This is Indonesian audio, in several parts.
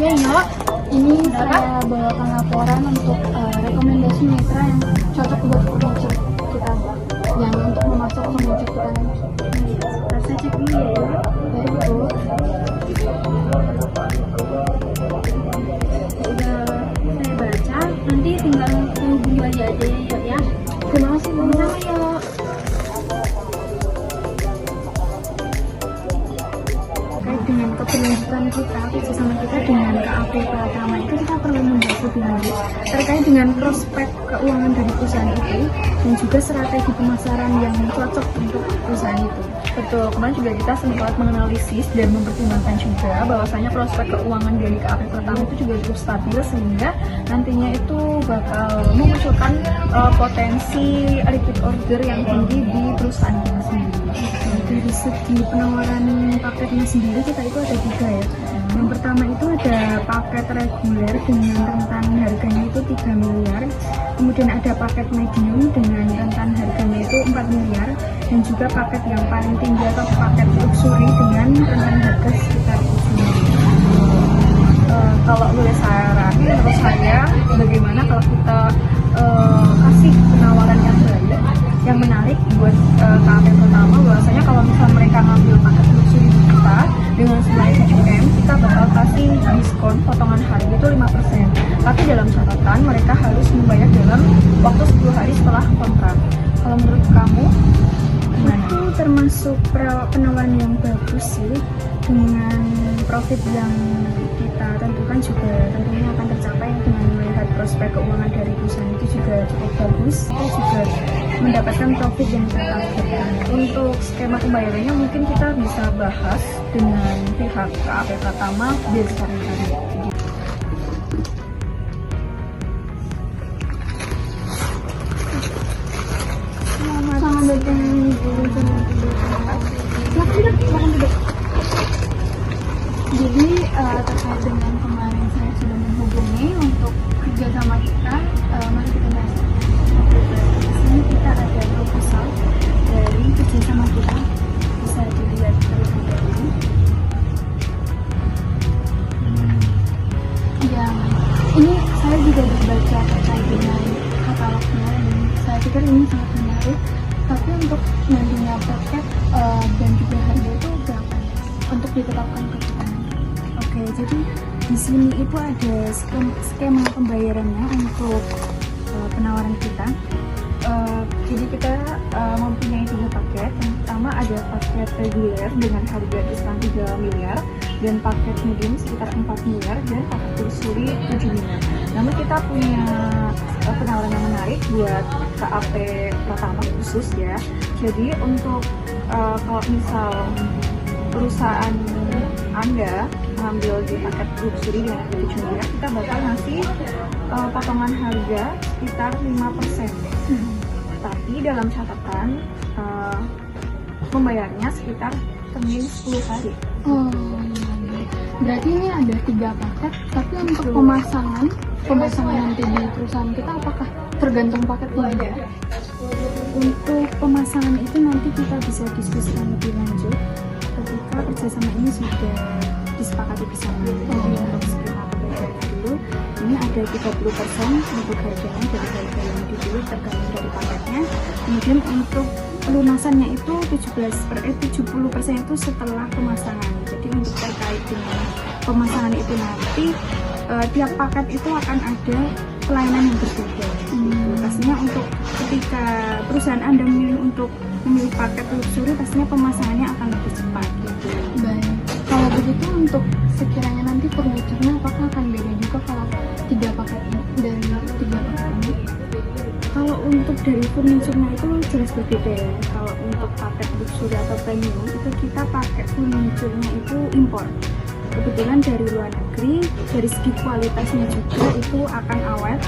Ya, yuk. Ini saya bawakan laporan untuk rekomendasi mitra yang cocok buat furniture kita, yang untuk memasok furniture kita. Saya cek dulu ya, yuk. Baik, Bu. Udah saya baca, nanti tinggal hubungi aja ya. Terima kasih, Bu. Sama yuk. Terkait dengan keberlanjutan kita, kerjasama kita dengan KAP Pratama itu, kita perlu membahas lebih lanjut terkait dengan prospek keuangan dari perusahaan itu dan juga strategi pemasaran yang cocok untuk perusahaan itu. Betul, kemarin juga kita sempat menganalisis dan mempertimbangkan juga bahwasanya prospek keuangan dari KAP Pratama itu juga cukup stabil sehingga nantinya itu bakal memunculkan potensi repeat order yang tinggi di perusahaan kita sendiri. Dari segi penawaran paketnya sendiri, kita itu ada 3 ya. Yang pertama itu ada paket reguler dengan rentan harganya itu 3 miliar. Kemudian ada paket medium dengan rentan harganya itu 4 miliar. Dan juga paket yang paling tinggi atau paket luxury dengan rentan harga sekitar 7 miliar. Kalau boleh saran, menurut saya bagaimana kalau kita kasih penawaran yang baik, yang menarik buat KAP Pratama, bahwasanya kalau misalnya mereka ngambil paket luxury kita dengan senilai 7M, kita bakal kasih diskon potongan harga itu 5%. Tapi dalam catatan mereka harus membayar dalam waktu 10 hari setelah kontrak. Kalau menurut kamu gimana? Itu termasuk penawaran yang bagus sih, dengan profit yang kita tentukan juga tentunya akan tercapai dengan melihat prospek keuangan dari perusahaan itu juga cukup bagus. Kita juga mendapatkan profit yang kita targetkan. Untuk skema pembayarannya mungkin kita bisa bahas dengan pihak KAP Pratama biar sekarang tadi. Selamat datang Bu. Silakan duduk. Jadi terkait dengan kemarin saya sudah menghubungi untuk kerjasama kita, mari kita bahas. Di sini kita ada proposal dari kerjasama kita, bisa dilihat terlebih dahulu. Yang ini saya juga berbaca terkait dengan katalognya dan saya pikir ini sangat menarik. Tapi untuk nantinya paket dan juga harga itu berapa untuk ditetapkan ke kita? Oke, jadi di sini itu ada skema pembayarannya untuk penawaran kita. Jadi kita mempunyai 3 paket. Yang pertama ada paket reguler dengan harga diskon 3 miliar, dan paket medium sekitar 4 miliar, dan paket luxury 7 miliar. Namun kita punya penawaran yang menarik buat KAP Pratama khusus ya. Jadi untuk kalau misal perusahaan Anda mengambil di paket luxury dengan harga 7 miliar, kita bakal ngasih potongan harga sekitar 5%. Tapi dalam catatan membayarnya sekitar termin 10 hari. Berarti ini ada 3 paket, tapi untuk pemasangan nanti di perusahaan kita apakah tergantung paketnya ya? Untuk pemasangan itu nanti kita bisa diskusikan lebih lanjut ketika kerjasama ini sudah disepakati bersama. Jadi untuk skema pembayarannya dulu, ini ada 30% untuk harganya dari harga yang dipilih tergantung dari paketnya. Kemudian untuk pelunasannya itu 70% itu setelah pemasangan. Jadi untuk terkait dengan pemasangan itu nanti tiap paket itu akan ada pelayanan yang berbeda. Pastinya untuk ketika perusahaan Anda memilih paket luxury, pastinya pemasangannya akan lebih cepat gitu. Baik. Kalau begitu untuk sekiranya nanti furniturnya apakah akan beda juga kalau 3 paket dari 3 paket ini? Kalau untuk dari furniturnya itu jelas berbeda ya. Kalau untuk paket luxury atau premium itu kita pakai furniturnya itu impor. Kebetulan dari luar negeri, dari segi kualitasnya juga itu akan awet.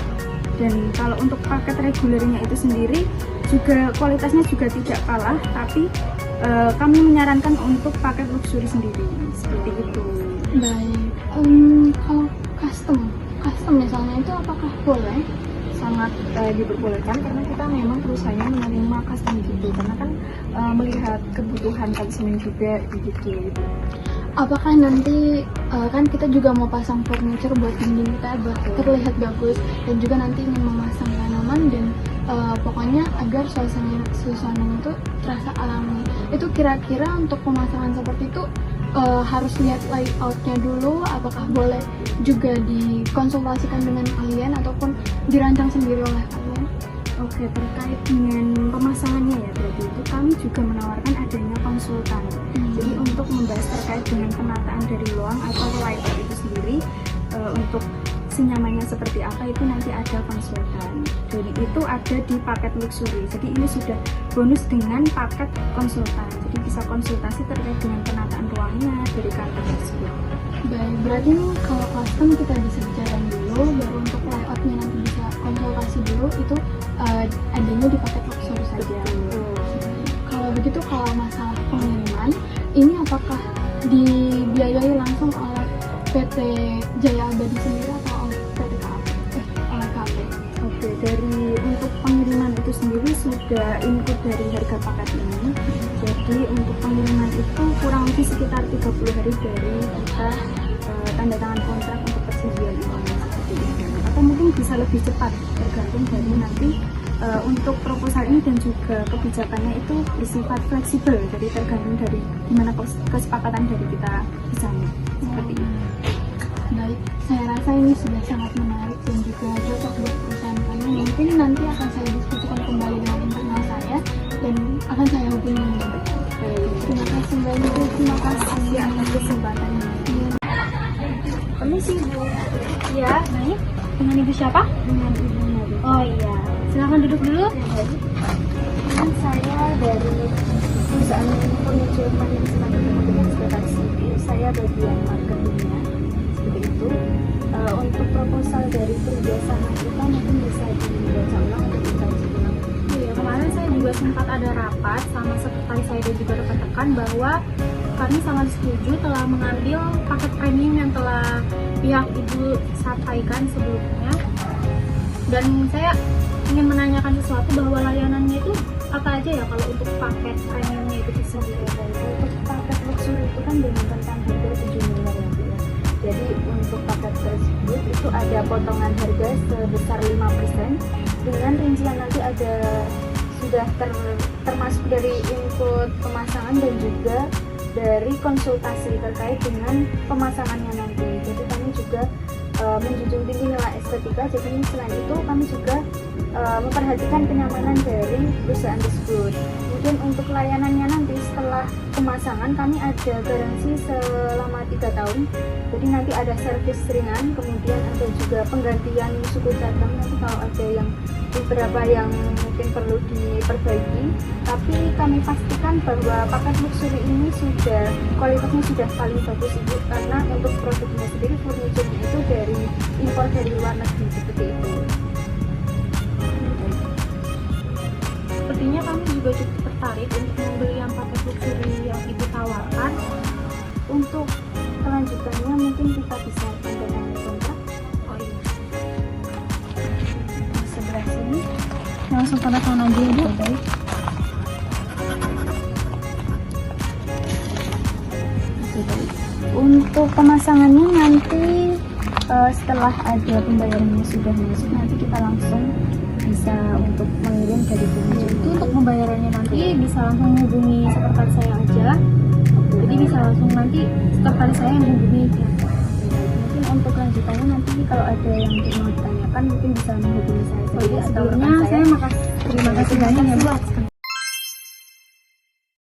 Dan kalau untuk paket regulernya itu sendiri juga kualitasnya juga tidak kalah, tapi kami menyarankan untuk paket luxury sendiri seperti itu. Baik. Kalau custom misalnya itu apakah boleh sangat diperbolehkan karena kita memang perusahaannya menerima custom gitu, karena kan melihat kebutuhan konsumen juga gitu. Apakah nanti kan kita juga mau pasang furniture buat dinding kita buat terlihat bagus, dan juga nanti ingin memasang tanaman dan pokoknya agar suasana itu terasa alami. Itu kira-kira untuk pemasangan seperti itu harus lihat layoutnya dulu, apakah boleh juga dikonsultasikan dengan kalian ataupun dirancang sendiri oleh kalian? Oke, terkait dengan pemasangannya ya, berarti itu kami juga menawarkan adanya konsultan. Jadi untuk membahas terkait dengan penataan dari ruang atau layout itu sendiri, untuk senyamannya seperti apa itu nanti ada konsultan. Jadi itu ada di paket luxury. Jadi ini sudah bonus dengan paket konsultan. Jadi bisa konsultasi terkait dengan penataan ruangnya dari kantor tersebut. Baik, berarti ini kalau custom kita bisa bicara dulu, baru untuk layoutnya nanti bisa konsultasi dulu, itu adanya di paket luxury saja. Kalau begitu, kalau masalah pengiriman, ini apakah dibiayai langsung oleh PT Jaya Abadi sendiri atau oleh PT oleh KAP? Oke, dari untuk pengiriman itu sendiri sudah include dari harga paket ini. Jadi untuk pengiriman itu kurang lebih sekitar 30 hari dari kita tanda tangan kontrak untuk persetujuan uang seperti itu. Atau mungkin bisa lebih cepat tergantung dari nanti untuk proposal ini, dan juga kebijakannya itu bersifat fleksibel. Jadi tergantung dari gimana kesepakatan dari kita di sana. Seperti itu. Baik, saya rasa ini sudah sangat menarik dan juga cocok buat perusahaan kami. Mungkin nanti akan saya diskusikan kembali dengan internal saya dan akan saya hubungi dengan depan. Terima kasih banyak. Terima kasih atas kesempatannya. Permisi Bu. Ya, baik. Dengan Ibu siapa? Dengan Ibu Nabi. Oh iya, silakan duduk dulu. Dan saya dari perusahaan furniture Management dengan ekspektasi, saya bagian marketingnya seperti itu. Untuk proposal dari kerjasama kita mungkin bisa dibaca ulang atau dikaji ulang. Iya, kemarin saya juga sempat ada rapat sama sekretaris saya dan juga rekan-rekan bahwa kami sangat setuju telah mengambil paket premium yang telah pihak Ibu sampaikan sebelumnya. Dan saya ingin menanyakan sesuatu bahwa layanannya itu apa aja ya kalau untuk paket premiumnya itu sendiri? Untuk paket luxury itu kan dengan tentang harga 7 miliar ya Bu ya. Jadi untuk paket tersebut itu ada potongan harga sebesar 5%, dengan rincian nanti ada sudah termasuk dari input pemasangan dan juga dari konsultasi terkait dengan pemasangannya nanti. Jadi kami juga menjunjung tinggi nilai estetika. Jadi selain itu kami juga memperhatikan kenyamanan dari perusahaan tersebut. Kemudian untuk layanannya nanti setelah pemasangan kami ada garansi selama 3 tahun. Jadi nanti ada servis ringan, kemudian ada juga penggantian suku cadang nanti kalau ada yang beberapa yang mungkin perlu diperbaiki. Tapi kami pastikan bahwa paket luxury ini sudah kualitasnya sudah paling bagus Ibu, karena untuk produknya sendiri furniturnya itu dari impor dari luar negeri seperti itu. Sepertinya kami juga cukup tertarik untuk membeli yang paket luxury yang Ibu tawarkan. Untuk kelanjutannya mungkin kita bisa tanda tangan kontrak. Oh iya, Di sebelah sini. langsung tanda tangan aja Ibu. Baik. Untuk pemasangannya nanti setelah ada pembayarannya sudah masuk, nanti kita langsung bisa untuk mengirim dari furniture. Itu untuk pembayarannya nanti bisa langsung hubungi sekretaris saya aja. Jadi bisa langsung nanti sekretaris saya yang hubungi. Mungkin untuk lanjutannya nanti kalau ada yang mau ditanyakan mungkin bisa menghubungi saya. Oh iya, atau rekan sebelumnya saya terima kasih banyak ya Bu atas